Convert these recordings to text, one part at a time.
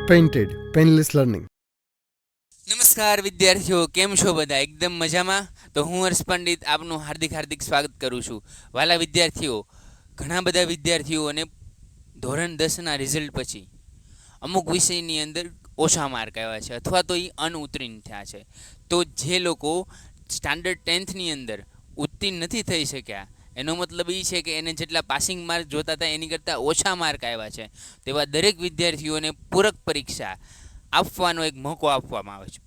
Painted painless learning. નમસ્કાર વિદ્યાર્થીઓ, કેમ છો બધા? એકદમ મજામાં? તો હું હર્ષ પંડિત આપનું હાર્દિક સ્વાગત કરું છું. વાલા વિદ્યાર્થીઓ, ઘણા બધા વિદ્યાર્થીઓને ધોરણ 10ના રિઝલ્ટ પછી અમુક વિષયની અંદર ઓછા માર્ક આવ્યા છે અથવા તો એ અનઉત્તીર્ણ થયા છે. તો જે લોકો સ્ટાન્ડર્ડ 10થની અંદર ઉત્તીર્ણ નથી થઈ શક્યા, એનો મતલબ એ છે કે એને જેટલા પાસિંગ માર્ક જોતા હતા એની કરતાં ઓછા માર્ક આવ્યા છે, તેવા દરેક વિદ્યાર્થીઓને પૂરક પરીક્ષા આપવાનો એક મોકો આપવામાં આવે છે.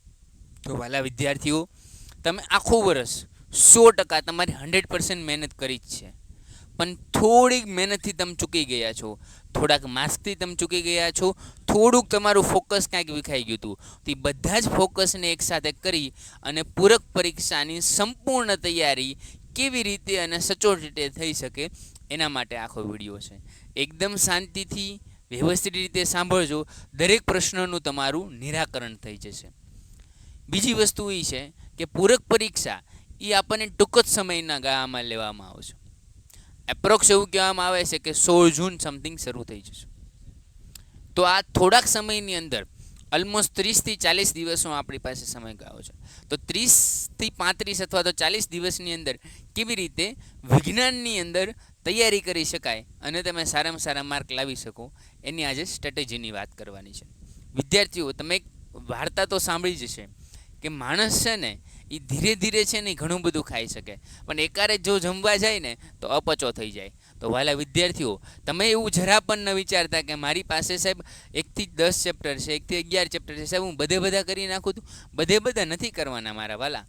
તો વાલા વિદ્યાર્થીઓ, તમે આખું વર્ષ 100% તમારી 100% મહેનત કરી જ છે, પણ થોડીક મહેનતથી તમે ચૂકી ગયા છો, થોડાક માર્ક્સથી તમે ચૂકી ગયા છો, થોડુંક તમારું ફોકસ ક્યાંક વિખાઈ ગયું હતું. તો એ બધા જ ફોકસને એકસાથે કરી અને પૂરક પરીક્ષાની સંપૂર્ણ તૈયારી કેવી રીતે અને સચોટ રીતે થઈ શકે એના માટે આખો વિડીયો છે. એકદમ શાંતિથી વ્યવસ્થિત રીતે સાંભળજો, દરેક પ્રશ્નનું તમારું નિરાકરણ થઈ જશે. બીજી વસ્તુ એ છે કે પૂરક પરીક્ષા એ આપણને ટૂંક જ સમયના ગાળામાં લેવામાં આવશે. એપ્રોક્સ એવું કહેવામાં આવે છે કે 16 જૂન સમથિંગ શરૂ થઈ જશે. તો આ થોડાક સમયની અંદર ઓલમોસ્ટ 30થી 40 દિવસનો આપણી પાસે સમયગાળો છે. તો 30થી 35 અથવા તો 40 દિવસની અંદર કેવી રીતે વિજ્ઞાનની અંદર તૈયારી કરી શકાય અને તમે સારામાં સારા માર્ક લાવી શકો એની આજે સ્ટ્રેટેજીની વાત કરવાની છે. વિદ્યાર્થીઓ, તમે એક વાર્તા તો સાંભળી જ છે કે માણસ છે ને એ ધીરે ધીરે છે ને ઘણું બધું ખાઈ શકે, પણ એકારે જો જમવા જાય ને તો અપચો થઈ જાય. તો વાલા વિદ્યાર્થીઓ, તમે એવું જરા પણ ન વિચારતા કે મારી પાસે સાહેબ 1થી 10 ચેપ્ટર છે, 1થી 11 ચેપ્ટર છે, સાહેબ હું બધા કરી નાખું છું. બધા નથી કરવાના મારા વાલા.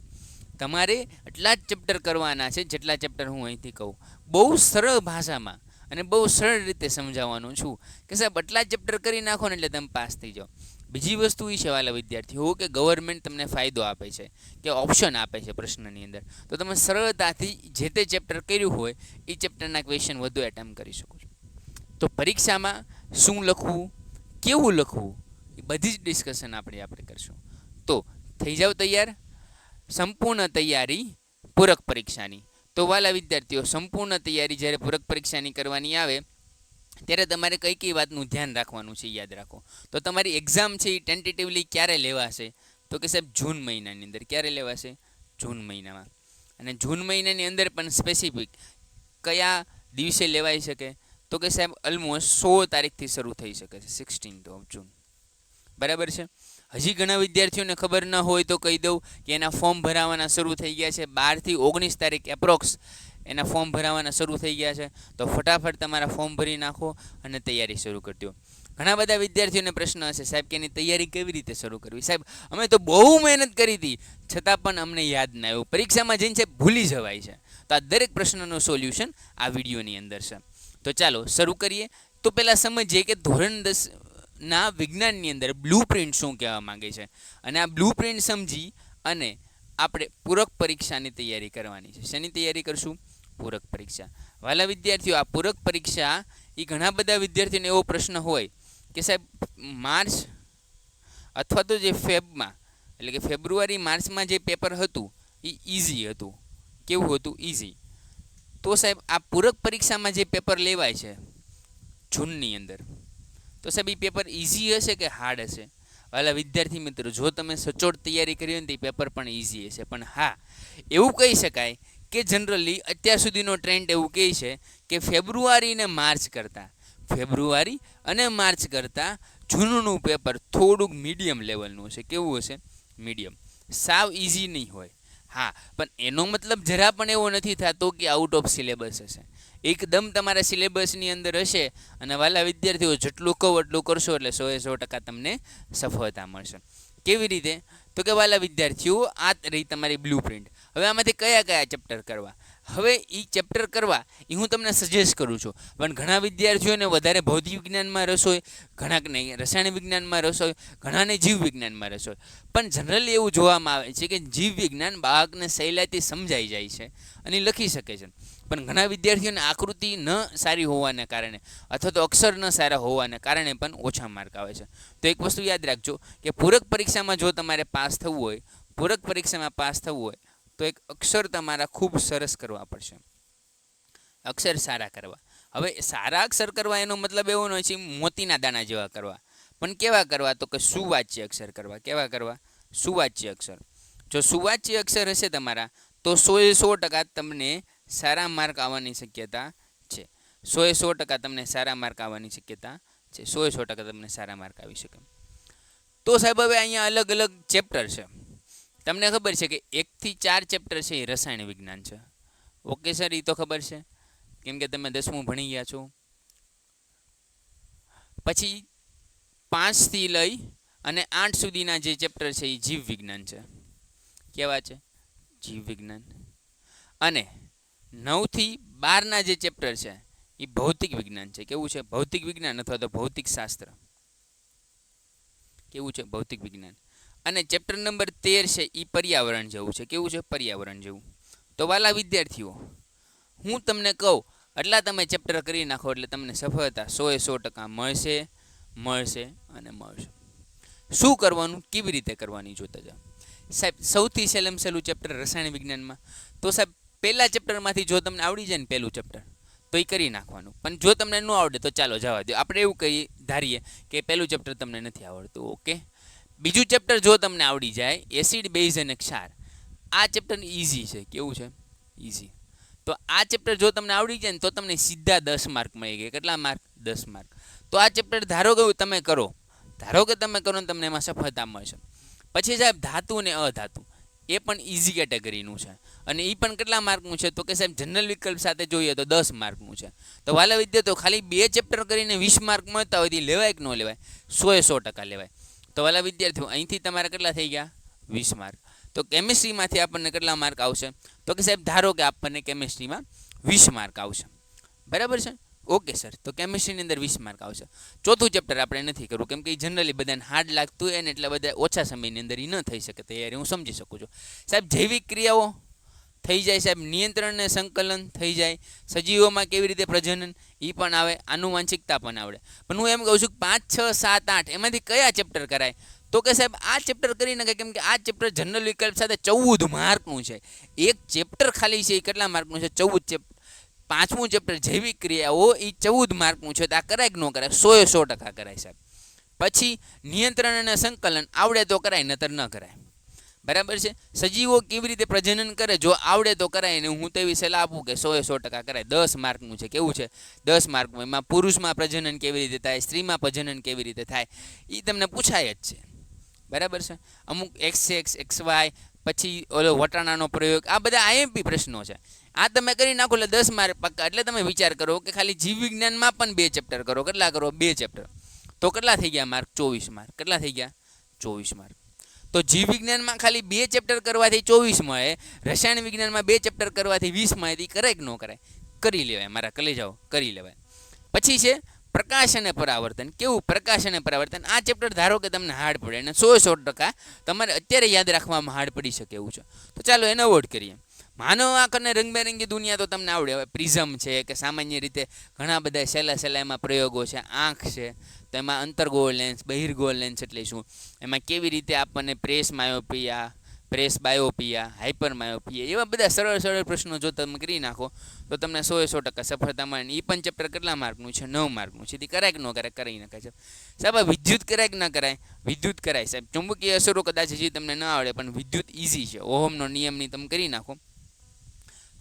તમારે એટલા જ ચેપ્ટર કરવાના છે જેટલા ચેપ્ટર હું અહીંથી કહું. બહુ સરળ ભાષામાં અને બહુ સરળ રીતે સમજાવવાનું છું કે સાહેબ આટલા ચેપ્ટર કરી નાખો ને એટલે તમે પાસ થઈ જાઓ. બીજી વસ્તુ એ છે વાલા વિદ્યાર્થીઓ કે ગવર્મેન્ટ તમને ફાયદો આપે છે કે ઓપ્શન આપે છે પ્રશ્નની અંદર, તો તમે સરળતાથી જે તે ચેપ્ટર કર્યું હોય એ ચેપ્ટરના ક્વેશ્ચન વધુ એટેમ્પ કરી શકો છો. તો પરીક્ષામાં શું લખવું, કેવું લખવું, એ બધી જ ડિસ્કશન આપણે કરશું. તો થઈ જાવ તૈયાર. સંપૂર્ણ તૈયારી પૂરક પરીક્ષાની. તો વાલા વિદ્યાર્થીઓ, સંપૂર્ણ તૈયારી જ્યારે પૂરક પરીક્ષાની કરવાની આવે ત્યારે તમારે કઈ વાતનું ધ્યાન રાખવાનું છે યાદ રાખો. તો તમારી એક્ઝામ છે એ ટેન્ટેટિવલી ક્યારે લેવાશે? તો કે સાહેબ જૂન મહિનાની અંદર. ક્યારે લેવાશે? જૂન મહિનામાં. અને જૂન મહિનાની અંદર પણ સ્પેસિફિક કયા દિવસે લેવાઈ શકે? તો કે સાહેબ ઓલમોસ્ટ 16 તારીખથી શરૂ થઈ શકે છે, 16th of June. બરાબર છે. હજી ઘણા વિદ્યાર્થીઓને ખબર ન હોય તો કહી દઉં કે એના ફોર્મ ભરાવાના શરૂ થઈ ગયા છે. 12થી 19 તારીખ એપ્રોક્સ એના ફોર્મ ભરાવાના શરૂ થઈ ગયા છે. તો ફટાફટ તમારા ફોર્મ ભરી નાખો અને તૈયારી શરૂ કરી દો. ઘણા બધા વિદ્યાર્થીઓને પ્રશ્ન હશે, સાહેબ કે એની તૈયારી કેવી રીતે શરૂ કરવી? સાહેબ અમે તો બહુ મહેનત કરી હતી છતાં પણ અમને યાદ ના આવ્યું. પરીક્ષામાં જઈને છે ભૂલી જવાય છે. તો આ દરેક પ્રશ્નનું સોલ્યુશન આ વિડીયોની અંદર છે. તો ચાલો શરૂ કરીએ. તો પહેલાં સમજીએ કે ધોરણ 10ના વિજ્ઞાનની અંદર બ્લુ પ્રિન્ટ શું કહેવા માંગે છે, અને આ બ્લુ પ્રિન્ટ સમજી અને આપણે પૂરક પરીક્ષાની તૈયારી કરવાની છે. શેની તૈયારી કરશું? પૂરક પરીક્ષા. વાલા વિદ્યાર્થીઓ, આ પૂરક પરીક્ષા એ ઘણા બધા વિદ્યાર્થીઓને એવો પ્રશ્ન હોય કે સાહેબ માર્ચ અથવા તો જે ફેબમાં એટલે કે ફેબ્રુઆરી માર્ચમાં જે પેપર હતું એ ઇઝી હતું. કેવું હતું? ઇઝી. તો સાહેબ આ પૂરક પરીક્ષામાં જે પેપર લેવાય છે જૂનની અંદર, તો સાહેબ એ પેપર ઇઝી હશે કે હાર્ડ હશે? વાલા વિદ્યાર્થી મિત્રો, જો તમે સચોટ તૈયારી કરી હોય ને તો એ પેપર પણ ઇઝી હશે. પણ હા, એવું કહી શકાય કે જનરલી અત્યાર સુધીનો ટ્રેન્ડ એવું કહે છે કે ફેબ્રુઆરી અને માર્ચ કરતાં જૂનનું પેપર થોડુંક મીડિયમ લેવલનું હશે. કેવું હશે? મીડિયમ. સાવ ઇઝી નહીં હોય. હા, પણ એનો મતલબ જરા પણ એવો નથી થતો કે આઉટ ઓફ સિલેબસ હશે. એકદમ તમારા સિલેબસની અંદર હશે અને વાલા વિદ્યાર્થીઓ, જેટલું કહો એટલું કરશો એટલે 100% તમને સફળતા મળશે. કેવી રીતે? તો કે વાલા વિદ્યાર્થીઓ, આ રહી તમારી બ્લુ પ્રિન્ટ. હવે આમાંથી કયા ચેપ્ટર કરવા? હવે એ ચેપ્ટર કરવા એ હું તમને સજેસ્ટ કરું છું, પણ ઘણા વિદ્યાર્થીઓને વધારે ભૌતિક વિજ્ઞાનમાં રસ હોય, ઘણાને રસાયણ વિજ્ઞાનમાં રસ હોય, ઘણાને જીવ વિજ્ઞાનમાં રસ હોય. પણ જનરલી એવું જોવામાં આવે છે કે જીવ વિજ્ઞાન બાળકને સહેલાઈથી સમજાઈ જાય છે અને લખી શકે છે. પણ ઘણા વિદ્યાર્થીઓને આકૃતિ ન સારી હોવાને કારણે અથવા તો અક્ષર ન સારા હોવાને કારણે પણ ઓછા માર્ક આવે છે. તો એક વસ્તુ યાદ રાખજો કે પૂરક પરીક્ષામાં જો તમારે પાસ થવું હોય તો એક અક્ષર તમારા ખૂબ સરસ કરવા પડશે. અક્ષર સારા કરવા. હવે સારા અક્ષર કરવા એનો મતલબ એવો ન હોય છે મોતીના દાણા જેવા કરવા, પણ કેવા કરવા? તો કે સુવાચ્ય અક્ષર કરવા. કેવા કરવા? સુવાચ્ય અક્ષર. જો સુવાચ્ય અક્ષર હશે તમારા તો 100% તમને સારા માર્ક આવવાની શક્યતા છે. 100% તમને સારા માર્ક આવવાની શક્યતા છે. 100% તમને સારા માર્ક આવી શકે. તો સાહેબ હવે અહીંયા અલગ અલગ ચેપ્ટર છે. તમને ખબર છે કે 1 થી 4 ચેપ્ટર છે એ રસાયણ વિજ્ઞાન છે. ઓકે સર, એ તો ખબર છે કેમ કે તમે 10મું ભણી ગયા છો. પછી 5 થી લઈ અને 8 સુધીના જે ચેપ્ટર છે એ જીવ વિજ્ઞાન છે. કેવા છે? જીવ વિજ્ઞાન. અને 9 થી 12ના જે ચેપ્ટર છે એ ભૌતિક વિજ્ઞાન છે. કેવું છે? ભૌતિક વિજ્ઞાન અથવા તો ભૌતિક શાસ્ત્ર. કેવું છે? ભૌતિક વિજ્ઞાન. અને ચેપ્ટર નંબર 13 છે એ પર્યાવરણ જેવું છે. કેવું છે? પર્યાવરણ જેવું. તો વાલા વિદ્યાર્થીઓ, હું તમને કહું એટલા તમે ચેપ્ટર કરી નાખો એટલે તમને સફળતા 100% મળશે મળશે અને મળશે. શું કરવાનું, કેવી રીતે કરવાની જોતા જાઓ. સાહેબ સૌથી સહેલું ચેપ્ટર રસાયણ વિજ્ઞાનમાં તો સાહેબ પહેલા ચેપ્ટરમાંથી જો તમને આવડી જાય ને પહેલું ચેપ્ટર તો એ કરી નાખવાનું. પણ જો તમને ન આવડે તો ચાલો જવા દો. આપણે એવું કહી ધારીએ કે પહેલું ચેપ્ટર તમને નથી આવડતું. ઓકે, બીજું ચેપ્ટર જો તમને આવડી જાય એસિડ, બેઝ અને ક્ષાર, આ ચેપ્ટર ઇઝી છે. કેવું છે? ઇઝી. તો આ ચેપ્ટર જો તમને આવડી જાય ને તો તમને સીધા 10 માર્ક મળી ગયા. કેટલા માર્ક? 10 માર્ક. તો આ ચેપ્ટર ધારો કે તમે કરો ને તમને એમાં સફળતા મળશે. પછી સાહેબ ધાતુ અને અધાતુ એ પણ ઇઝી કેટેગરીનું છે અને એ પણ કેટલા માર્કનું છે? તો કે સાહેબ જનરલ વિકલ્પ સાથે જોઈએ તો 10 માર્કનું છે. તો વાલા વિદ્યાર્થીઓ ખાલી 2 ચેપ્ટર કરીને 20 માર્ક મળતા હોય તો લેવાય કે ન લેવાય? 100% લેવાય. તો વાલા વિદ્યાર્થીઓ અહીંથી તમારા કેટલા થઈ ગયા? 20 માર્ક. તો કેમિસ્ટ્રીમાંથી આપણને કેટલા માર્ક આવશે? તો કે સાહેબ ધારો કે આપણને કેમિસ્ટ્રીમાં 20 માર્ક આવશે. બરાબર છે? ઓકે સર, તો કેમિસ્ટ્રીની અંદર 20 માર્ક આવશે. ચોથું ચેપ્ટર આપણે નથી કરવું કેમ કે એ જનરલી બધાને હાર્ડ લાગતું હોય ને એટલે બધા ઓછા સમયની અંદર એ ન થઈ શકે. તૈયારી હું સમજી શકું છું. સાહેબ જૈવિક ક્રિયાઓ થઈ જાય. સાહેબ નિયંત્રણ અને સંકલન થઈ જાય. સજીવોમાં કેવી રીતે પ્રજનન એ પણ આવે. આનુવાંશિકતા પણ આવડે. પણ હું એમ કહું છું કે 5, 6, 7, 8 એમાંથી કયા ચેપ્ટર કરાય? તો કે સાહેબ આ ચેપ્ટર કરી નાખે કેમ કે આ ચેપ્ટર જનરલ વિકલ્પ સાથે 14 માર્કનું છે. એક ચેપ્ટર ખાલી છે એ કેટલા માર્કનું છે? 14 ચેપ્ટર. 5મું ચેપ્ટર જૈવિક ક્રિયાઓ એ 14 માર્કનું છે. તો આ કરાય કે ન કરાય? 100% કરાય સાહેબ. પછી નિયંત્રણ અને સંકલન આવડે તો કરાય, નતર ન કરાય. બરાબર છે? સજીવો કેવી રીતે પ્રજનન કરે જો આવડે તો કરાય ને હું તો એવી સલાહ આપું કે 100% કરાય. 10 માર્કનું છે. કેવું છે? 10 માર્કનું. એમાં પુરુષમાં પ્રજનન કેવી રીતે થાય, સ્ત્રીમાં પ્રજનન કેવી રીતે થાય એ તમને પૂછાય જ છે. બરાબર છે? અમુક XX, XY પછી ઓલો વટાણાનો પ્રયોગ, આ બધા આઈએમપી પ્રશ્નો છે. આ તમે કરી નાખો એટલે 10 માર્ક પક્કા. એટલે તમે વિચાર કરો કે ખાલી જીવ વિજ્ઞાનમાં પણ 2 ચેપ્ટર કરો. કેટલા કરો? 2 ચેપ્ટર. તો કેટલા થઈ ગયા માર્ક? 24 માર્ક. કેટલા થઈ ગયા? 24 માર્ક. તો જીવ વિજ્ઞાનમાં ખાલી 2 ચેપ્ટર કરવાથી 24 મળે. રસાયણ વિજ્ઞાનમાં 2 ચેપ્ટર કરવાથી 20 મળે. કરાય કે ન કરાય? કરી લેવાય મારા કલેજાઓ, કરી લેવાય. પછી છે પ્રકાશ અને પરાવર્તન. કેવું? પ્રકાશ અને પરાવર્તન. આ ચેપ્ટર ધારો કે તમને હાર્ડ પડે અને 100% તમારે અત્યારે યાદ રાખવામાં હાર્ડ પડી શકે એવું છે. તો ચાલો એને અવોઇડ કરીએ. માનવ આંખ અને રંગબેરંગી દુનિયા તો તમને આવડે. હવે પ્રિઝમ છે કે સામાન્ય રીતે ઘણા બધા સહેલા એમાં પ્રયોગો છે. આંખ છે તો એમાં અંતર્ગોળ લેન્સ, બહિર્ગોળ લેન્સ એટલે શું, એમાં કેવી રીતે આપણને presbyopia, presbyopia, hyper myopia એવા બધા સરળ પ્રશ્નો જો તમે કરી નાખો તો તમને 100% સફળતા મળે. એ પણ ચેપ્ટર કેટલા માર્કનું છે? 9 માર્કનું છે. કરાય કે ન કરાય? કરી નખાય છે. સાહેબ વિદ્યુત કરાય કે ન કરાય? વિદ્યુત કરાય સાહેબ. ચુંબકીય અસરો કદાચ હજી તમને ન આવડે પણ વિદ્યુત ઇઝી છે. ઓહમનો નિયમની તમે કરી નાખો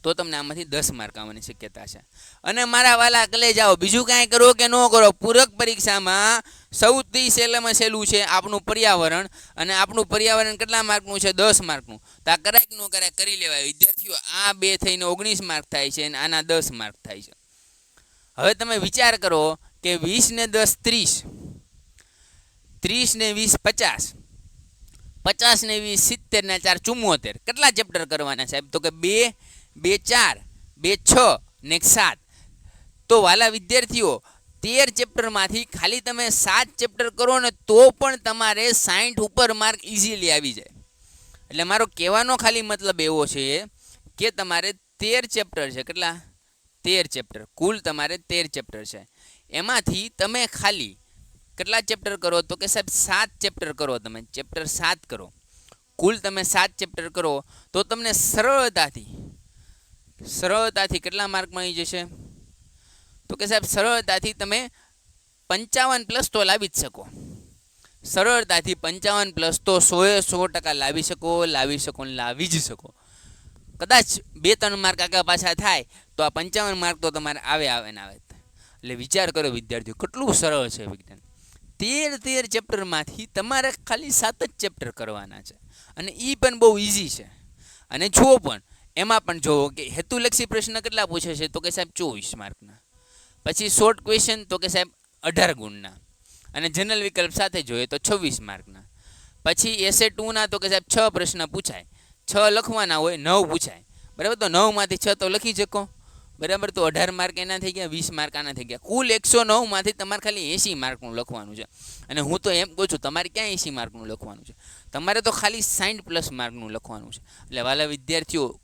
તો તમને આમાંથી 10 માર્ક આવવાની શક્યતા છે. અને મારા વાલા કલેજાઓ, બીજું કાંઈ કરો કે ન કરો, પૂરક પરીક્ષામાં સૌથી સહેલામાં સહેલું છે આપણું પર્યાવરણ. અને આપણું પર્યાવરણ કેટલા માર્કનું છે? 10 માર્કનું. તો આ કરાય કે ન કરાય? કરી લેવાય વિદ્યાર્થીઓ. આ 2 થઈને 19 માર્ક થાય છે અને આના 10 માર્ક થાય છે. હવે તમે વિચાર કરો કે 20 ને 10 30, 30 ને 20 50, 50 ને 20 70 ને 4 74. કેટલા ચેપ્ટર કરવાના સાહેબ? તો કે 2, 2, 4, 2, 6 ને 7. તો વાલા વિદ્યાર્થીઓ 13 ચેપ્ટરમાંથી ખાલી તમે 7 ચેપ્ટર કરો ને તો પણ તમારે 60 ઉપર માર્ક ઇઝીલી આવી જાય. એટલે મારો કહેવાનો ખાલી મતલબ એવો છે કે તમારે 13 ચેપ્ટર છે. કેટલા? 13 ચેપ્ટર. કુલ તમારે 13 ચેપ્ટર છે. એમાંથી તમે ખાલી કેટલા ચેપ્ટર કરો? તો કે સાહેબ 7 ચેપ્ટર કરો. તમે ચેપ્ટર 7 કરો. કુલ તમે 7 ચેપ્ટર કરો તો તમને સરળતાથી કેટલા માર્ક મળી જશે? તો કે સાહેબ સરળતાથી તમે 55 પ્લસ તો લાવી જ શકો. સરળતાથી 55+ તો 100% લાવી શકો ને લાવી જ શકો. કદાચ 2-3 માર્ક આગા પાછા થાય તો આ 55 માર્ક તો તમારે આવે ને આવે. એટલે વિચાર કરો વિદ્યાર્થીઓ, કેટલું સરળ છે વિજ્ઞાન. 13 ચેપ્ટરમાંથી તમારે ખાલી 7 જ ચેપ્ટર કરવાના છે અને એ પણ બહુ ઇઝી છે. અને જુઓ પણ એમાં પણ જુઓ કે હેતુલક્ષી પ્રશ્ન કેટલા પૂછે છે, તો કે સાહેબ 24 માર્કના. પછી શોર્ટ ક્વેશ્ચન તો કે સાહેબ 18 ગુણના. અને જનરલ વિકલ્પ સાથે જોઈએ તો 26 માર્કના. પછી એસે 2ના તો કે સાહેબ 6 પ્રશ્ન પૂછાય, 6 લખવાના હોય, 9 પૂછાય. બરાબર, તો 9માંથી 6 તો લખી શકો. બરાબર, તો 18 માર્ક એના થઈ ગયા, 20 માર્ક આના થઈ ગયા. કુલ 109માંથી તમારે ખાલી 80 માર્કનું લખવાનું છે. અને હું તો એમ કહું છું, તમારે ક્યાં 80 માર્કનું લખવાનું છે, તમારે તો ખાલી 60+ માર્કનું લખવાનું છે. એટલે વાલા વિદ્યાર્થીઓ,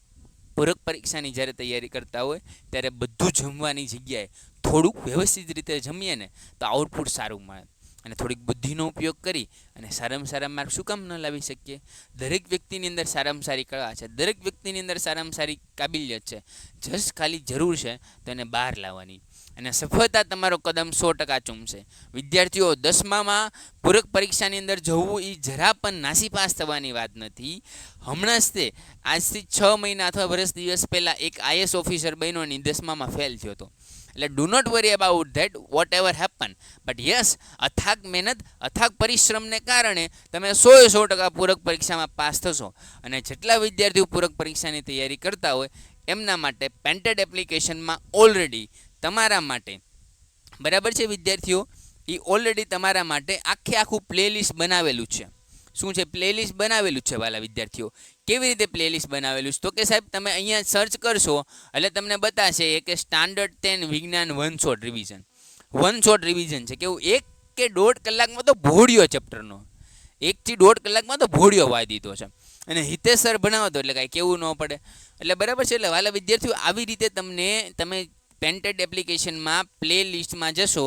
પૂરક પરીક્ષાની જ્યારે તૈયારી કરતા હોય ત્યારે બધું જમવાની જગ્યાએ થોડુંક વ્યવસ્થિત રીતે જમીએ ને તો આઉટપુટ સારું મળે. અને થોડીક બુદ્ધિનો ઉપયોગ કરી અને સારામાં સારા માર્ક શું કામ ન લાવી શકીએ? દરેક વ્યક્તિની અંદર સારામાં સારી કળા છે, દરેક વ્યક્તિની અંદર સારામાં સારી કાબિલિયત છે. જસ્ટ ખાલી જરૂર છે તો એને બહાર લાવવાની. અને સફળતા તમારો કદમ 100% ચૂમશે. વિદ્યાર્થીઓ, 10મામાં પૂરક પરીક્ષાની અંદર જવું એ જરા પણ નાસીપાસ થવાની વાત નથી. હમણાં જ તે આજથી 6 મહિના અથવા વર્ષ દિવસ પહેલાં એક IAS ઓફિસર બન્યો અને 10મામાં ફેલ થયો હતો. એટલે do not worry about that whatever happen. But yes, અથાગ મહેનત, અથાગ પરિશ્રમને કારણે તમે 100% પૂરક પરીક્ષામાં પાસ થશો. અને જેટલા વિદ્યાર્થીઓ પૂરક પરીક્ષાની તૈયારી કરતા હોય એમના માટે પેન્ટેડ એપ્લિકેશનમાં ઓલરેડી તમારા માટે, બરાબર છે વિદ્યાર્થીઓ, એ ઓલરેડી તમારા માટે આખું પ્લેલિસ્ટ બનાવેલું છે. શું છે? પ્લેલિસ્ટ બનાવેલું છે વાલા વિદ્યાર્થીઓ. કેવી રીતે પ્લેલિસ્ટ બનાવેલું છે? તો કે સાહેબ તમે અહીંયા સર્ચ કરશો એટલે તમને બતાશે કે સ્ટાન્ડર્ડ 10 વિજ્ઞાન 1 શોર્ટ રિવિઝન. 1 શોર્ટ રિવિઝન છે. કેવું? 1 કે 1.5 કલાકમાં તો ભોળ્યો ચેપ્ટરનો, 1 થી 1.5 કલાકમાં તો ભોળ્યો વાઈ દીધો છે. અને હિતેશ સર ભણાવતો એટલે કાંઈ કેવું ન પડે. એટલે બરાબર છે. એટલે વાલા વિદ્યાર્થીઓ, આવી રીતે તમે પેન્ટેડ એપ્લિકેશનમાં પ્લે લિસ્ટમાં જશો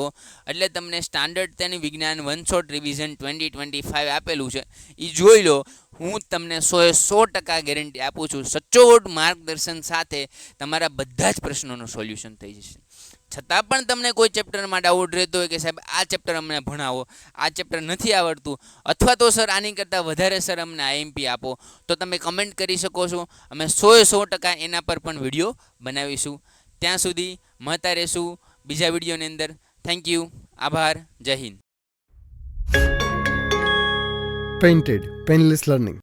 એટલે તમને સ્ટાન્ડર્ડ 10 વિજ્ઞાન 1 શોર્ટ રિવિઝન 2025 આપેલું છે. એ જોઈ લો. હું તમને 100% ગેરંટી આપું છું, સચોટ માર્ગદર્શન સાથે તમારા બધા જ પ્રશ્નોનું સોલ્યુશન થઈ જશે. છતાં પણ તમને કોઈ ચેપ્ટરમાં ડાઉટ રહેતો હોય કે સાહેબ આ ચેપ્ટર અમને ભણાવો, આ ચેપ્ટર નથી આવડતું, અથવા તો સર આની કરતાં વધારે સર અમને IMP આપો, તો તમે કમેન્ટ કરી શકો છો. અમે 100% એના પર પણ વિડીયો બનાવીશું. ત્યાં સુધી મળતા રહેશું બીજા વિડીયોની અંદર. થેન્ક યુ, આભાર, જય હિન્દ. Painted Painless Learning.